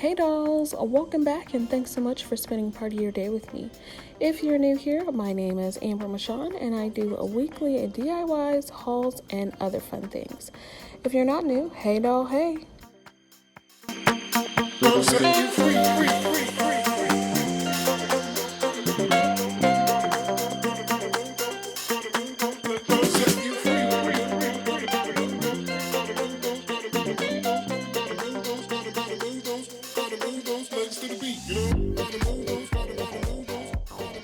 Hey dolls, welcome back and thanks so much for spending part of your day with me. If you're new here, my name is Amber Michawn and I do a weekly DIYs, hauls, and other fun things. If you're not new, hey doll, hey.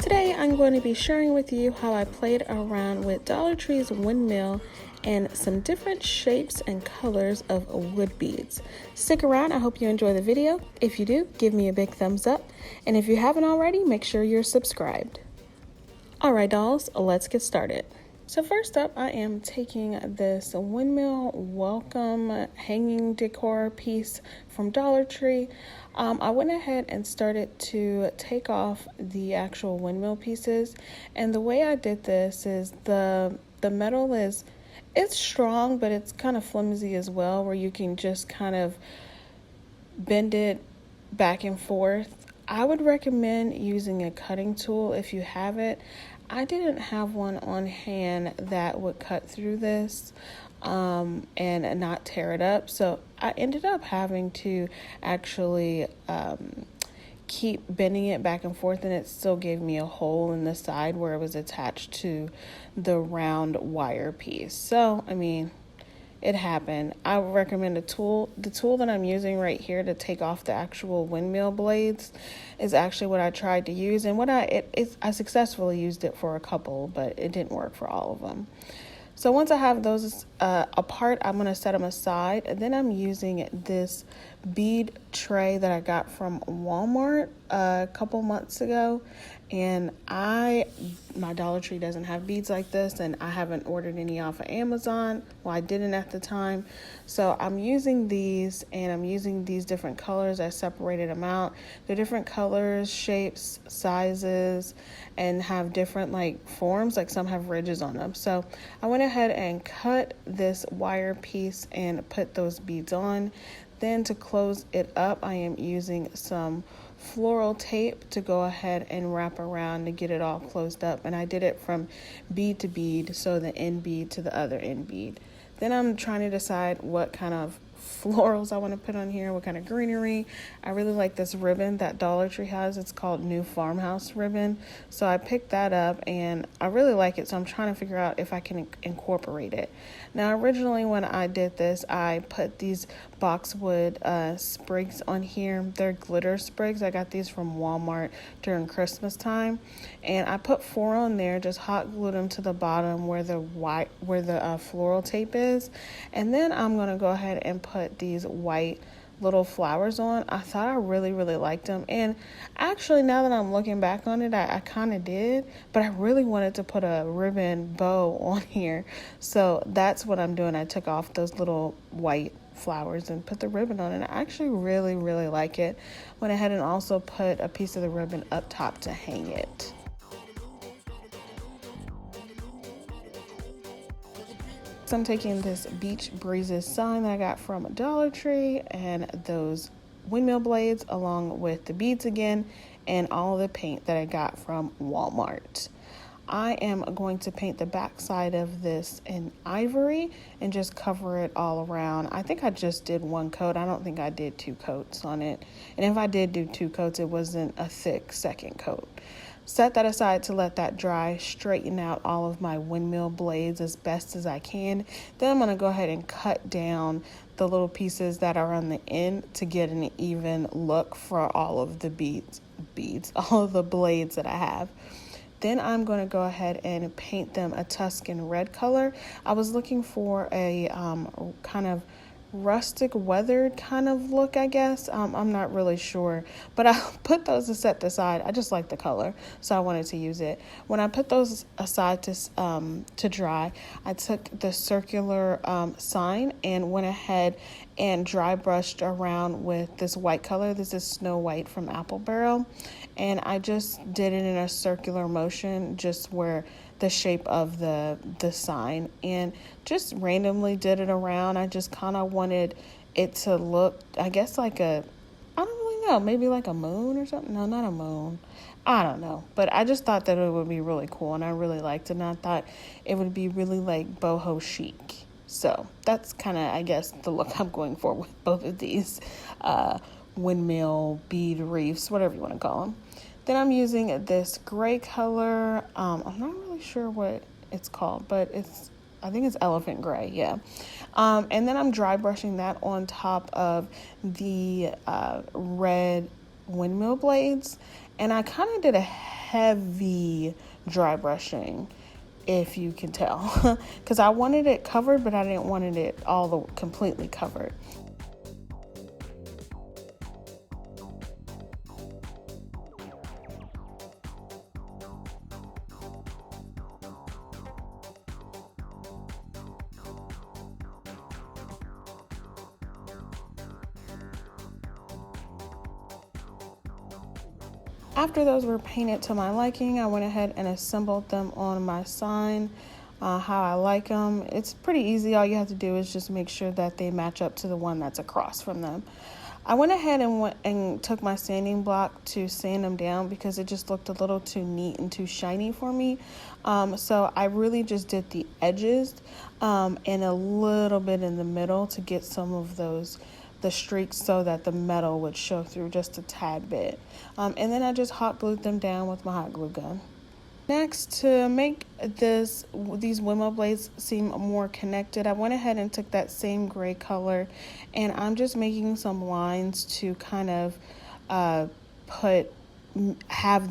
Today I'm going to be sharing with you how I played around with Dollar Tree's Windmill and some different shapes and colors of wood beads. Stick around, I hope you enjoy the video. If you do, give me a big thumbs up. And if you haven't already, make sure you're subscribed. Alright dolls, let's get started. So first up, I am taking this Windmill welcome hanging decor piece from Dollar Tree. I went ahead and started to take off the actual windmill pieces. And the way I did this is the metal it's strong, but it's kind of flimsy as well, where you can just kind of bend it back and forth. I would recommend using a cutting tool if you have it. I didn't have one on hand that would cut through this and not tear it up. So I ended up having to actually keep bending it back and forth, and it still gave me a hole in the side where it was attached to the round wire piece. So, I mean, it happened. I would recommend a tool. The tool that I'm using right here to take off the actual windmill blades is actually what I tried to use, and I successfully used it for a couple, but it didn't work for all of them. So once I have those apart, I'm going to set them aside, and then I'm using this bead tray that I got from Walmart a couple months ago, and my Dollar Tree doesn't have beads like this, and I haven't ordered any off of Amazon. Well, I didn't at the time. So I'm using these, and I'm using these different colors. I separated them out. They're different colors, shapes, sizes, and have different forms. Like some have ridges on them. So I went ahead and cut this wire piece and put those beads on. Then to close it up, I am using some floral tape to go ahead and wrap around to get it all closed up. And I did it from bead to bead, so the end bead to the other end bead. Then I'm trying to decide what kind of florals I want to put on here, what kind of greenery. I really like this ribbon that Dollar Tree has. It's called New Farmhouse ribbon. So I picked that up and I really like it. So I'm trying to figure out if I can incorporate it. Now, originally when I did this, I put these boxwood sprigs on here. They're glitter sprigs. I got these from Walmart during Christmas time. And I put 4 on there, just hot glued them to the bottom where the floral tape is. And then I'm going to go ahead and put these white little flowers on. I thought I really liked them, and actually now that I'm looking back on it, I kind of did, but I really wanted to put a ribbon bow on here, so that's what I'm doing. I took off those little white flowers and put the ribbon on, and I actually really like it. Went ahead and also put a piece of the ribbon up top to hang it. So I'm taking this Beach Breezes sign that I got from Dollar Tree and those windmill blades along with the beads again and all the paint that I got from Walmart. I am going to paint the back side of this in ivory and just cover it all around. I think I just did 1 coat. I don't think I did 2 coats on it. And if I did do 2 coats, it wasn't a thick second coat. Set that aside to let that dry, straighten out all of my windmill blades as best as I can. Then I'm going to go ahead and cut down the little pieces that are on the end to get an even look for all of the all of the blades that I have. Then I'm going to go ahead and paint them a Tuscan red color. I was looking for a kind of rustic weathered kind of look, I guess. I'm not really sure, but I put those set aside. I just like the color, so I wanted to use it. When I put those aside to dry, I took the circular sign and went ahead and dry brushed around with this white color. This is Snow White from Apple Barrel, and I just did it in a circular motion, just where the shape of the sign, and just randomly did it around. I just kind of wanted it to look, I guess, like I don't really don't know, maybe like a moon or something. No, not a moon. I don't know. But I just thought that it would be really cool, and I really liked it, and I thought it would be really like boho chic. So that's kind of, I guess, the look I'm going for with both of these windmill bead reefs, whatever you want to call them. Then I'm using this gray color. I'm not really sure what it's called, but I think it's elephant gray, yeah. And then I'm dry brushing that on top of the red windmill blades. And I kind of did a heavy dry brushing, if you can tell, because I wanted it covered, but I didn't want it completely covered. After those were painted to my liking, I went ahead and assembled them on my sign how I like them. It's pretty easy. All you have to do is just make sure that they match up to the one that's across from them. I went ahead and took my sanding block to sand them down because it just looked a little too neat and too shiny for me. So I really just did the edges and a little bit in the middle to get some of the streaks so that the metal would show through just a tad bit. And then I just hot glued them down with my hot glue gun. Next, to make these windmill blades seem more connected, I went ahead and took that same gray color, and I'm just making some lines to kind of have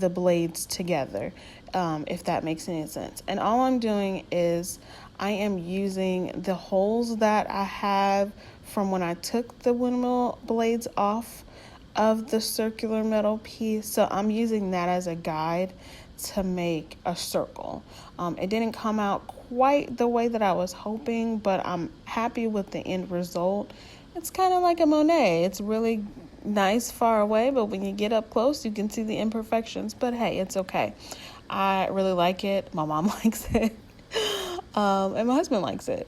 the blades together, if that makes any sense. And all I'm doing is I am using the holes that I have from when I took the windmill blades off of the circular metal piece. So I'm using that as a guide to make a circle. It didn't come out quite the way that I was hoping, but I'm happy with the end result. It's kind of like a Monet. It's really nice far away, but when you get up close, you can see the imperfections. But hey, it's okay. I really like it. My mom likes it. And my husband likes it.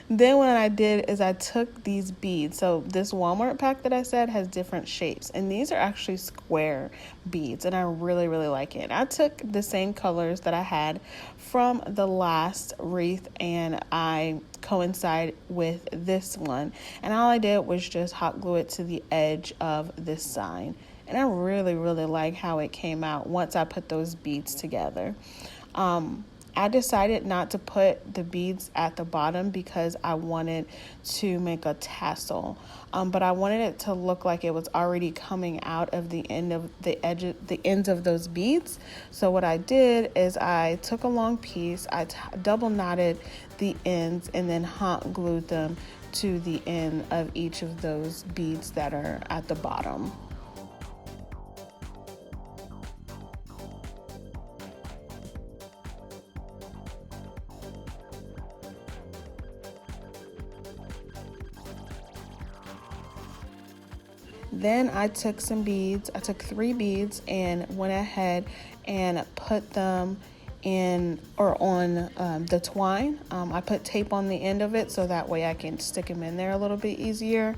Then what I did is I took these beads. So this Walmart pack that I said has different shapes, and these are actually square beads, and I really, really like it. I took the same colors that I had from the last wreath, and I coincide with this one. And all I did was just hot glue it to the edge of this sign. And I really, really like how it came out once I put those beads together. I decided not to put the beads at the bottom because I wanted to make a tassel, but I wanted it to look like it was already coming out of the ends of those beads. So what I did is I took a long piece, I double knotted the ends, and then hot glued them to the end of each of those beads that are at the bottom. Then I took some beads. I took 3 beads and went ahead and put them in or on the twine. I put tape on the end of it so that way I can stick them in there a little bit easier.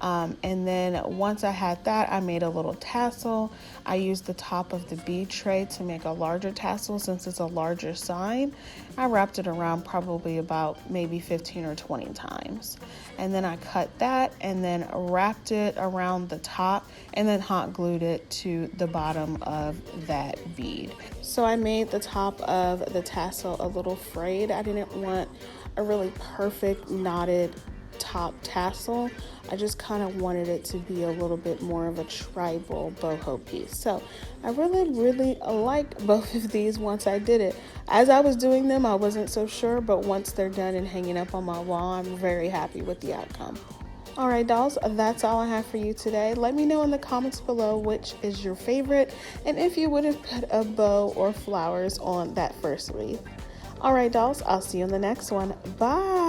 And then once I had that, I made a little tassel. I used the top of the bead tray to make a larger tassel since it's a larger sign. I wrapped it around probably about maybe 15 or 20 times. And then I cut that and then wrapped it around the top and then hot glued it to the bottom of that bead. So I made the top of the tassel a little frayed. I didn't want a really perfect knotted top tassel. I just kind of wanted it to be a little bit more of a tribal boho piece. So I really like both of these once I did it. As I was doing them, I wasn't so sure, but once they're done and hanging up on my wall, I'm very happy with the outcome. All right, dolls, that's all I have for you today. Let me know in the comments below which is your favorite and if you would have put a bow or flowers on that first wreath. All right, dolls, I'll see you in the next one. Bye.